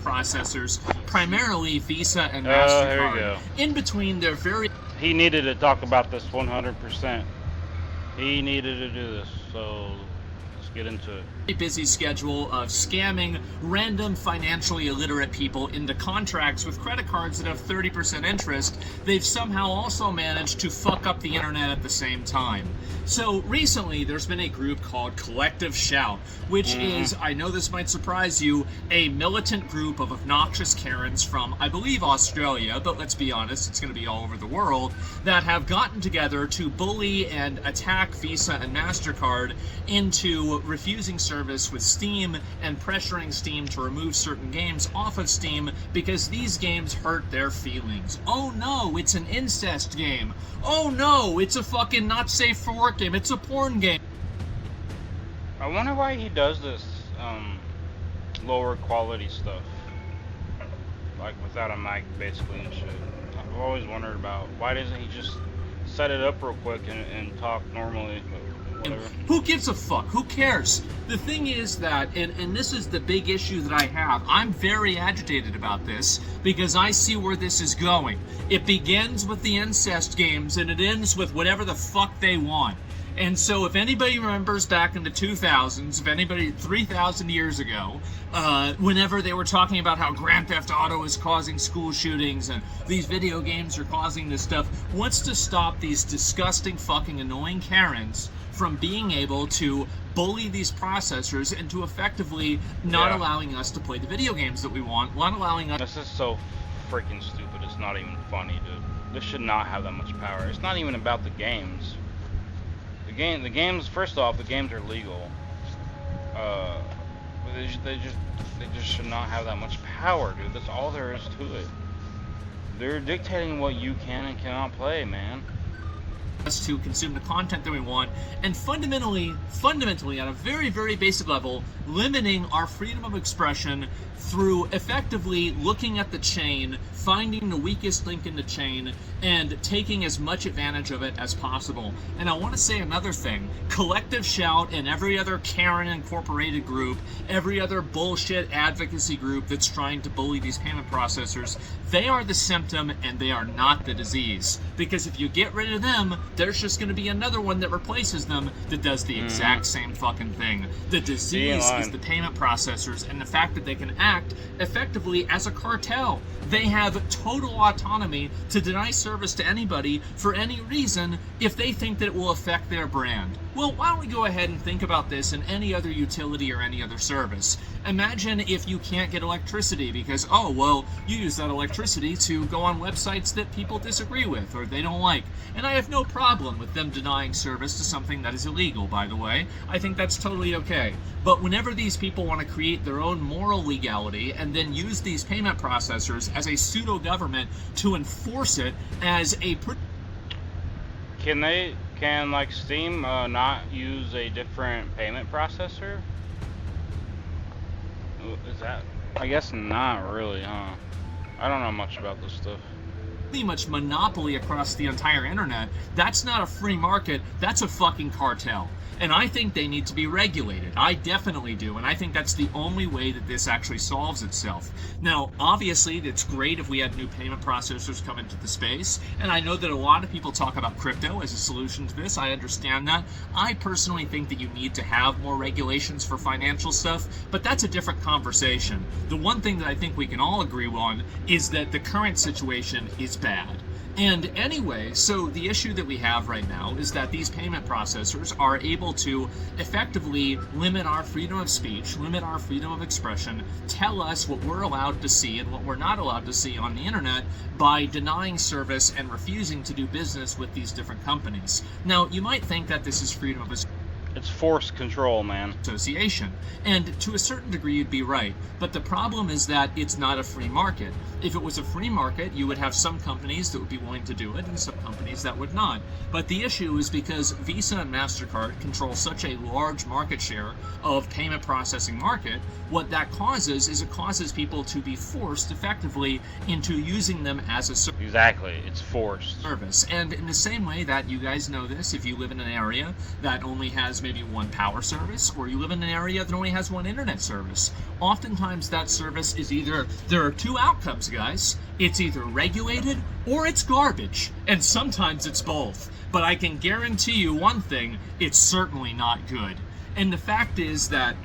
processors, primarily Visa and MasterCard. There you go. In between their very... He needed to talk about this 100%. He needed to do this, so let's get into it. busy schedule of scamming random financially illiterate people into contracts with credit cards that have 30% interest, they've somehow also managed to fuck up the internet at the same time. So recently there's been a group called Collective Shout, which is, I know this might surprise you, a militant group of obnoxious Karens from, I believe, Australia, but let's be honest, it's going to be all over the world, that have gotten together to bully and attack Visa and MasterCard into refusing service with Steam and pressuring Steam to remove certain games off of Steam because these games hurt their feelings. Oh no, it's an incest game. Oh no, it's a fucking not safe for work game. It's a porn game. I wonder why he does this lower quality stuff, like without a mic basically and shit. I've always wondered about why doesn't he just set it up real quick and talk normally. Who gives a fuck? Who cares? The thing is that, and this is the big issue that I have, I'm very agitated about this because I see where this is going. It begins with the incest games and it ends with whatever the fuck they want. And so if anybody remembers back in the 2000s, if anybody 3,000 years ago, whenever they were talking about how Grand Theft Auto is causing school shootings and these video games are causing this stuff, wants to stop these disgusting fucking annoying Karens from being able to bully these processors into effectively not allowing us to play the video games that we want, not allowing us... This is so freaking stupid, it's not even funny, dude. This should not have that much power. It's not even about the games. The games, first off, the games are legal. They just should not have that much power, dude. That's all there is to it. They're dictating what you can and cannot play, man. Us to consume the content that we want, and fundamentally at a very, very basic level, limiting our freedom of expression through effectively looking at the chain, finding the weakest link in the chain, and taking as much advantage of it as possible. And I want to say another thing. Collective Shout and every other Karen Incorporated group, every other bullshit advocacy group that's trying to bully these payment processors, they are the symptom and they are not the disease. Because if you get rid of them, there's just going to be another one that replaces them that does the exact same fucking thing. The disease is the payment processors and the fact that they can act effectively as a cartel. They have total autonomy to deny service to anybody for any reason if they think that it will affect their brand. Well, why don't we go ahead and think about this in any other utility or any other service. Imagine if you can't get electricity because, oh, well, you use that electricity to go on websites that people disagree with or they don't like. And I have no problem with them denying service to something that is illegal, by the way. I think that's totally okay. But whenever these people want to create their own moral legality and then use these payment processors as a pseudo-government to enforce it as a... Can like Steam not use a different payment processor? Is that? I guess not really, huh? I don't know much about this stuff. Pretty much monopoly across the entire internet. That's not a free market, that's a fucking cartel. And I think they need to be regulated. I definitely do, and I think that's the only way that this actually solves itself. Now, obviously, it's great if we had new payment processors come into the space, and I know that a lot of people talk about crypto as a solution to this. I understand that. I personally think that you need to have more regulations for financial stuff, but that's a different conversation. The one thing that I think we can all agree on is that the current situation is bad. And anyway, so the issue that we have right now is that these payment processors are able to effectively limit our freedom of speech, limit our freedom of expression, tell us what we're allowed to see and what we're not allowed to see on the internet by denying service and refusing to do business with these different companies. Now, you might think that this is freedom of expression. It's forced control, man. Association. And to a certain degree, you'd be right. But the problem is that it's not a free market. If it was a free market, you would have some companies that would be willing to do it and some companies that would not. But the issue is because Visa and MasterCard control such a large market share of payment processing market, what that causes is it causes people to be forced effectively into using them as a service. Exactly, it's forced. Service. And in the same way that you guys know this, if you live in an area that only has maybe one power service, or you live in an area that only has one internet service, oftentimes that service is either, there are two outcomes, guys. It's either regulated or it's garbage. And sometimes it's both. But I can guarantee you one thing, it's certainly not good. And the fact is that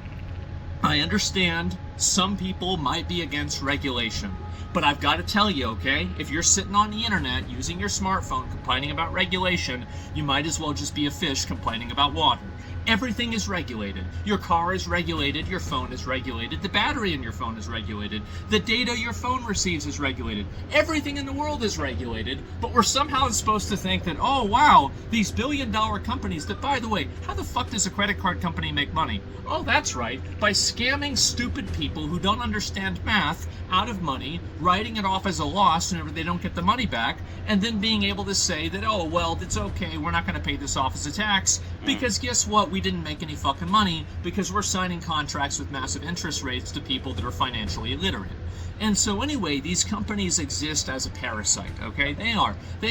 I understand some people might be against regulation. But I've got to tell you, okay, if you're sitting on the internet using your smartphone complaining about regulation, you might as well just be a fish complaining about water. Everything is regulated. Your car is regulated, your phone is regulated, the battery in your phone is regulated, the data your phone receives is regulated. Everything in the world is regulated, but we're somehow supposed to think that, oh wow, these billion-dollar companies that, by the way, how the fuck does a credit card company make money? Oh, that's right, by scamming stupid people who don't understand math out of money, writing it off as a loss whenever they don't get the money back, and then being able to say that, oh, well, it's okay, we're not going to pay this off as a tax, because guess what? We didn't make any fucking money because we're signing contracts with massive interest rates to people that are financially illiterate. And so anyway, these companies exist as a parasite, okay? They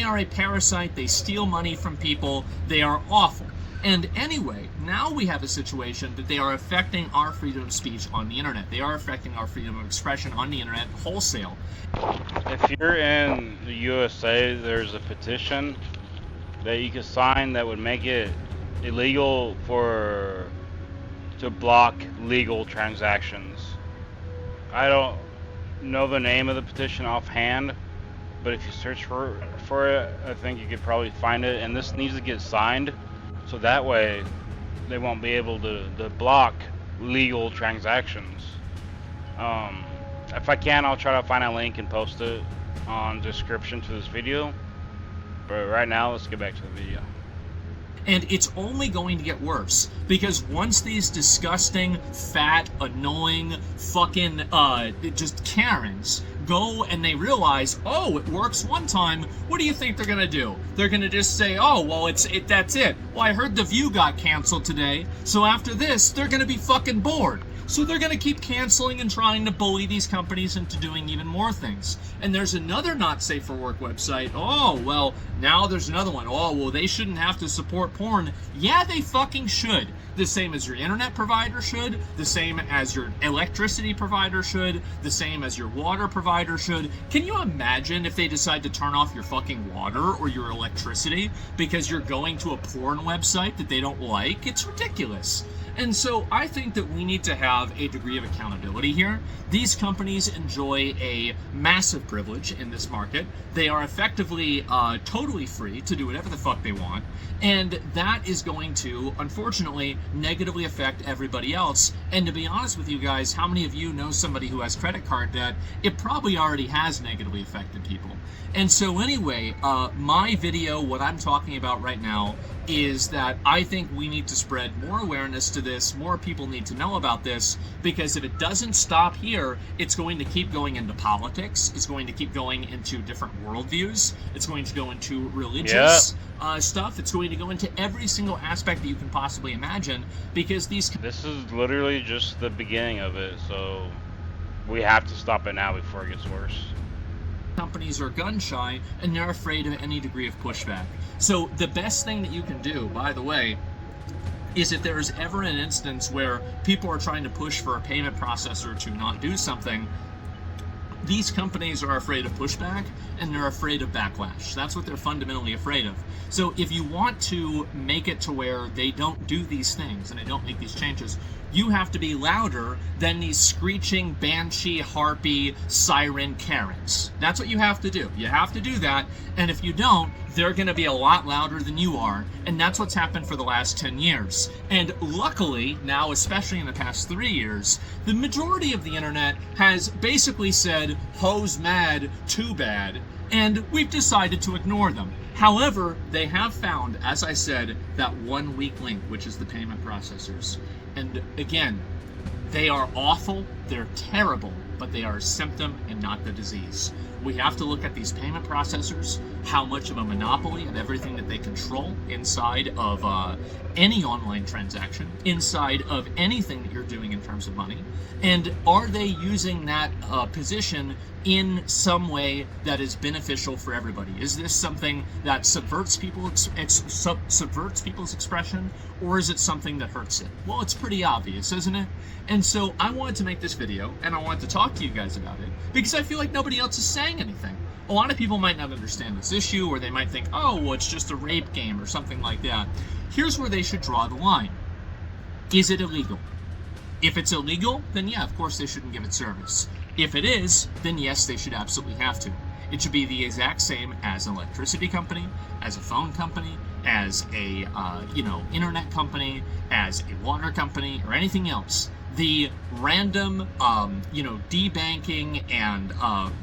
are a parasite. They steal money from people. They are awful. And anyway, now we have a situation that they are affecting our freedom of speech on the internet. They are affecting our freedom of expression on the internet wholesale. If you're in the USA, there's a petition that you can sign that would make it illegal to block legal transactions. I don't know the name of the petition offhand, but if you search for it, I think you could probably find it. And this needs to get signed, so that way they won't be able to block legal transactions. If I can, I'll try to find a link and post it on description to this video. But right now, let's get back to the video. And it's only going to get worse, because once these disgusting, fat, annoying, fucking, just Karens go and they realize, oh, it works one time, what do you think they're gonna do? They're gonna just say, oh, well, that's it. Well, I heard The View got canceled today, so after this, they're gonna be fucking bored. So they're going to keep canceling and trying to bully these companies into doing even more things. And there's another not safe for work website. Oh, well, now there's another one. Oh, well, they shouldn't have to support porn. Yeah, they fucking should. The same as your internet provider should. The same as your electricity provider should. The same as your water provider should. Can you imagine if they decide to turn off your fucking water or your electricity because you're going to a porn website that they don't like? It's ridiculous. And so I think that we need to have a degree of accountability here. These companies enjoy a massive privilege in this market. They are effectively totally free to do whatever the fuck they want. And that is going to, unfortunately, negatively affect everybody else. And to be honest with you guys, how many of you know somebody who has credit card debt? It probably already has negatively affected people. And so anyway, my video, what I'm talking about right now, is that I think we need to spread more awareness to this, more people need to know about this, because if it doesn't stop here, it's going to keep going into politics, it's going to keep going into different worldviews, it's going to go into religious stuff, it's going to go into every single aspect that you can possibly imagine, because these... This is literally just the beginning of it, so we have to stop it now before it gets worse. Companies are gun shy and they're afraid of any degree of pushback. So the best thing that you can do, by the way, is if there is ever an instance where people are trying to push for a payment processor to not do something, these companies are afraid of pushback and they're afraid of backlash. That's what they're fundamentally afraid of. So if you want to make it to where they don't do these things and they don't make these changes, you have to be louder than these screeching, banshee, harpy, siren Karens. That's what you have to do. You have to do that, and if you don't, they're going to be a lot louder than you are, and that's what's happened for the last 10 years. And luckily, now, especially in the past 3 years, the majority of the internet has basically said, hoes mad, too bad, and we've decided to ignore them. However, they have found, as I said, that one weak link, which is the payment processors. And again, they are awful, they're terrible, but they are a symptom and not the disease. We have to look at these payment processors, how much of a monopoly and everything that they control inside of any online transaction, inside of anything that you're doing in terms of money, and are they using that position in some way that is beneficial for everybody? Is this something that subverts people's expression, or is it something that hurts it? Well, it's pretty obvious, isn't it? And so I wanted to make this video, and I wanted to talk to you guys about it, because I feel like nobody else is saying anything. A lot of people might not understand this issue, or they might think, oh, well, it's just a rape game or something like that. Here's where they should draw the line. Is it illegal? If it's illegal, then yeah, of course they shouldn't give it service. If it is, then yes, they should absolutely have to. It should be the exact same as an electricity company, as a phone company, as a internet company, as a water company, or anything else. The random, debanking and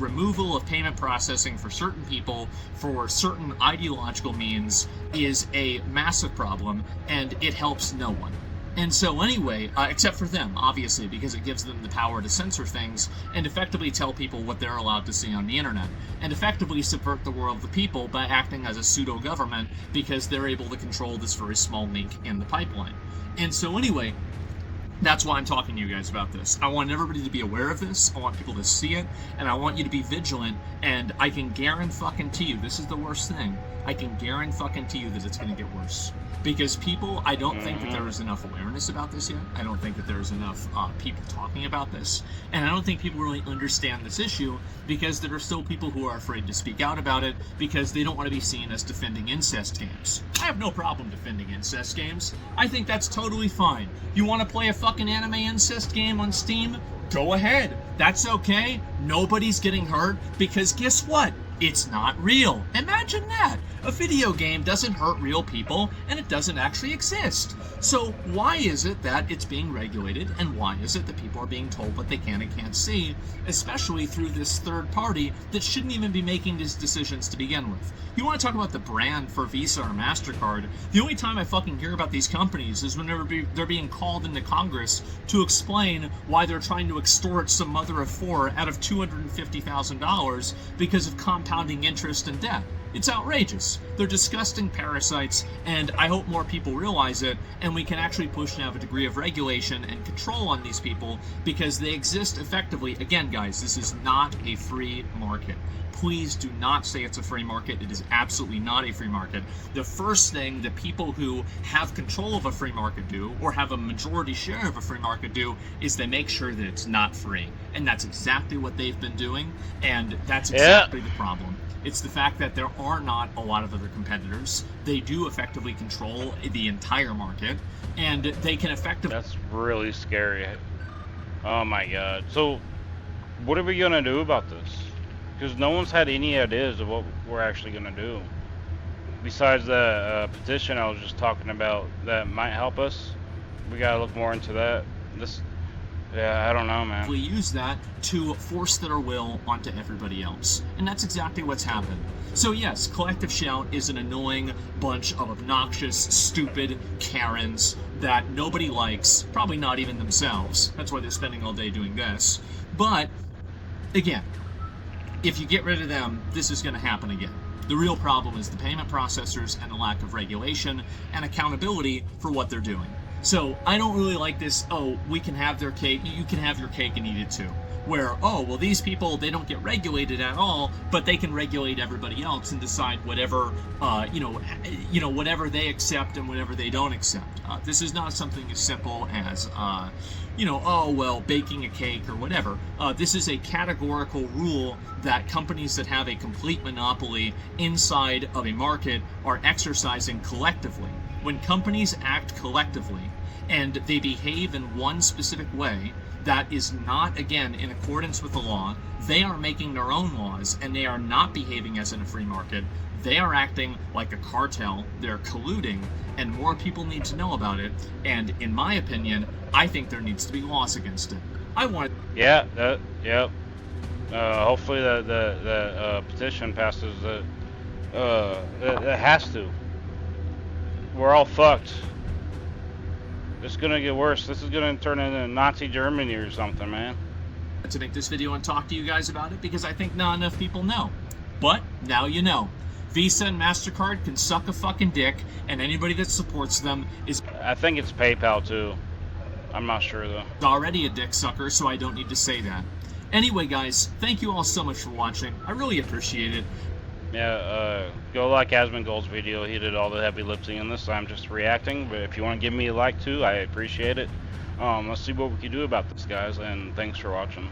removal of payment processing for certain people for certain ideological means is a massive problem, and it helps no one. And so anyway, except for them, obviously, because it gives them the power to censor things and effectively tell people what they're allowed to see on the internet, and effectively subvert the will of the people by acting as a pseudo-government because they're able to control this very small link in the pipeline. And so anyway, that's why I'm talking to you guys about this. I want everybody to be aware of this. I want people to see it, and I want you to be vigilant. And I can guarantee you, this is the worst thing. I can guarantee you that it's going to get worse. Because people, I don't think that there is enough awareness about this yet. I don't think that there's enough people talking about this. And I don't think people really understand this issue because there are still people who are afraid to speak out about it because they don't want to be seen as defending incest games. I have no problem defending incest games. I think that's totally fine. You want to play a fucking anime incest game on Steam? Go ahead. That's okay. Nobody's getting hurt because guess what? It's not real. Imagine that. A video game doesn't hurt real people, and it doesn't actually exist. So why is it that it's being regulated, and why is it that people are being told what they can and can't see, especially through this third party that shouldn't even be making these decisions to begin with? You want to talk about the brand for Visa or MasterCard, the only time I fucking hear about these companies is whenever they're being called into Congress to explain why they're trying to extort some mother of four out of $250,000 because of compounding interest and debt. It's outrageous. They're disgusting parasites, and I hope more people realize it, and we can actually push and have a degree of regulation and control on these people because they exist effectively. Again, guys, this is not a free market. Please do not say it's a free market. It is absolutely not a free market. The first thing that people who have control of a free market do, or have a majority share of a free market do, is they make sure that it's not free. And that's exactly what they've been doing, and that's exactly the problem. It's the fact that there are not a lot of other competitors. They do effectively control the entire market, and they can effectively... That's really scary. Oh my god. So, what are we gonna do about this? Because no one's had any ideas of what we're actually gonna do. Besides the petition I was just talking about that might help us, we gotta look more into that. Yeah, I don't know, man. We use that to force their will onto everybody else. And that's exactly what's happened. So yes, Collective Shout is an annoying bunch of obnoxious, stupid Karens that nobody likes, probably not even themselves. That's why they're spending all day doing this. But, again, if you get rid of them, this is going to happen again. The real problem is the payment processors and the lack of regulation and accountability for what they're doing. So I don't really like this, oh, we can have their cake, you can have your cake and eat it too. Where, oh, well, these people, they don't get regulated at all, but they can regulate everybody else and decide whatever, whatever they accept and whatever they don't accept. This is not something as simple as, oh, well, baking a cake or whatever. This is a categorical rule that companies that have a complete monopoly inside of a market are exercising collectively. When companies act collectively and they behave in one specific way that is not, again, in accordance with the law, they are making their own laws and they are not behaving as in a free market. They are acting like a cartel. They're colluding, and more people need to know about it. And in my opinion, I think there needs to be laws against it. I want it. Yeah, yep. Hopefully the petition passes. It has to. We're all fucked. It's gonna get worse. This is gonna turn into Nazi Germany or something, man. to make this video and talk to you guys about it because I think not enough people know. But now you know. Visa and MasterCard can suck a fucking dick, and anybody that supports them is... I think it's PayPal too. I'm not sure though. ...already a dick sucker, so I don't need to say that. Anyway, guys, thank you all so much for watching. I really appreciate it. Yeah, go like Asmongold's video. He did all the heavy lifting in this. I'm just reacting, but if you want to give me a like too, I appreciate it. Let's see what we can do about this, guys, and thanks for watching.